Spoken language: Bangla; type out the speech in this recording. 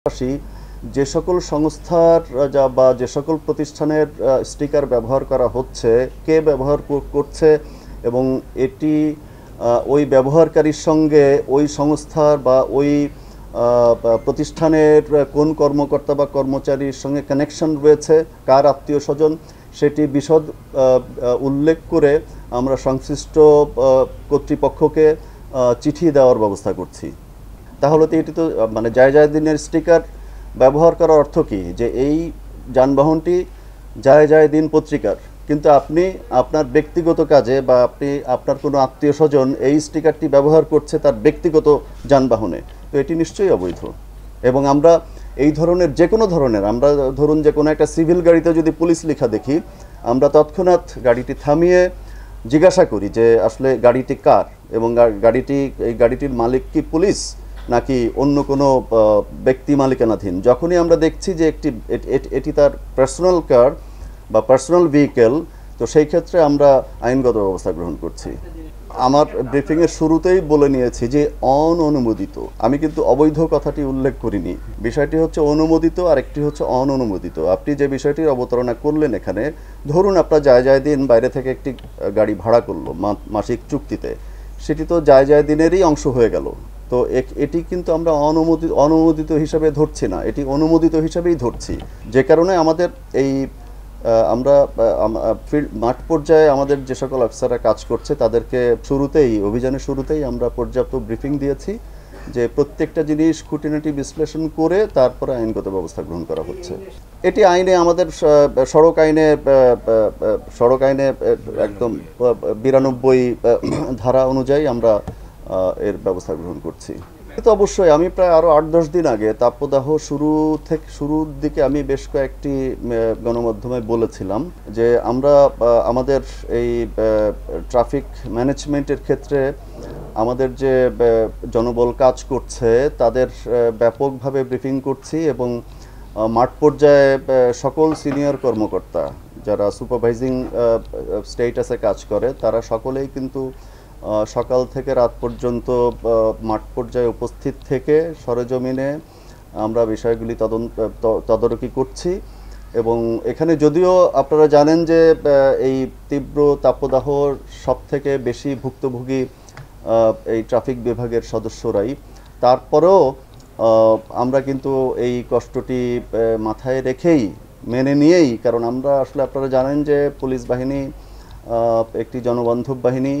পাশাপাশি যে সকল সংস্থার বা যে সকল প্রতিষ্ঠানের স্টিকার ব্যবহার করা হচ্ছে, কে ব্যবহার করছে এবং এটি ওই ব্যবহারকারীর সঙ্গে ওই সংস্থার বা ওই প্রতিষ্ঠানের কোন কর্মকর্তা বা কর্মচারীর সঙ্গে কানেকশন রয়েছে, কার আত্মীয় স্বজন, সেটি বিশদ উল্লেখ করে আমরা সংশ্লিষ্ট কর্তৃপক্ষকে চিঠি দেওয়ার ব্যবস্থা করছি। তাহলে তো এটি তো মানে জায়দিনের স্টিকার ব্যবহার করার অর্থ কি, যে এই যানবাহনটি জায়দিন পত্রিকার, কিন্তু আপনি আপনার ব্যক্তিগত কাজে বা আপনি আপনার কোনো আত্মীয় স্বজন এই স্টিকারটি ব্যবহার করছে তার ব্যক্তিগত যানবাহনে, তো এটি নিশ্চয়ই অবৈধ। এবং আমরা এই ধরনের যে কোনো ধরনের, আমরা ধরুন যে কোনো একটা সিভিল গাড়িতে যদি পুলিশ লেখা দেখি, আমরা তৎক্ষণাৎ গাড়িটি থামিয়ে জিজ্ঞাসা করি যে আসলে গাড়িটি কার এবং এই গাড়িটির মালিক কি পুলিশ নাকি অন্য কোনো ব্যক্তি মালিকানাধীন। যখনই আমরা দেখছি যে এটি তার পার্সোনাল কার বা পার্সোনাল ভেহিকেল, তো সেই ক্ষেত্রে আমরা আইনগত ব্যবস্থা গ্রহণ করছি। আমার ব্রিফিংয়ের শুরুতেই বলে নিয়েছি যে অননুমোদিত, আমি কিন্তু অবৈধ কথাটি উল্লেখ করিনি। বিষয়টি হচ্ছে অনুমোদিত আর একটি হচ্ছে অননুমোদিত। আপনি যে বিষয়টির অবতারণা করলেন এখানে, ধরুন আপনার জায়দিন বাইরে থেকে একটি গাড়ি ভাড়া করলো মাসিক চুক্তিতে, সেটি তো জায়দিনেরই অংশ হয়ে গেল। তো এটি কিন্তু আমরা অনুমোদিত হিসাবে ধরছি না, এটি অনুমোদিত হিসাবেই ধরছি। যে কারণে আমাদের এই আমরা মাঠ পর্যায়ে আমাদের যে সকল অফিসাররা কাজ করছে তাদেরকে অভিযানের শুরুতেই আমরা পর্যাপ্ত ব্রিফিং দিয়েছি যে প্রত্যেকটা জিনিস খুঁটিনাটি বিশ্লেষণ করে তারপরে আইনগত ব্যবস্থা গ্রহণ করা হচ্ছে। এটি আইনে আমাদের সড়ক আইনে একদম 92 ধারা অনুযায়ী আমরা এর ব্যবস্থা গ্রহণ করছি। তো অবশ্যই আমি প্রায় আরও 8-10 দিন আগে তাপদাহ শুরুর দিকে আমি বেশ কয়েকটি গণমাধ্যমে বলেছিলাম যে আমরা আমাদের এই ট্রাফিক ম্যানেজমেন্টের ক্ষেত্রে আমাদের যে জনবল কাজ করছে তাদের ব্যাপকভাবে ব্রিফিং করছি এবং মাঠ পর্যায়ে সকল সিনিয়র কর্মকর্তা যারা সুপারভাইজিং স্টেটাসে কাজ করে তারা সকলেই কিন্তু সকাল থেকে রাত পর্যন্ত মাঠ পর্যায়ে উপস্থিত থেকে সরেজমিনে আমরা বিষয়গুলি তদারকি করছি। এবং এখানে যদিও আপনারা জানেন যে এই তীব্র তাপদাহর সবথেকে বেশি ভুক্তভোগী এই ট্রাফিক বিভাগের সদস্যরাই, তারপরেও আমরা কিন্তু এই কষ্টটি মাথায় রেখেই মেনে নিয়েই, কারণ আমরা আসলে আপনারা জানেন যে পুলিশ বাহিনী একটি জনবান্ধব বাহিনী।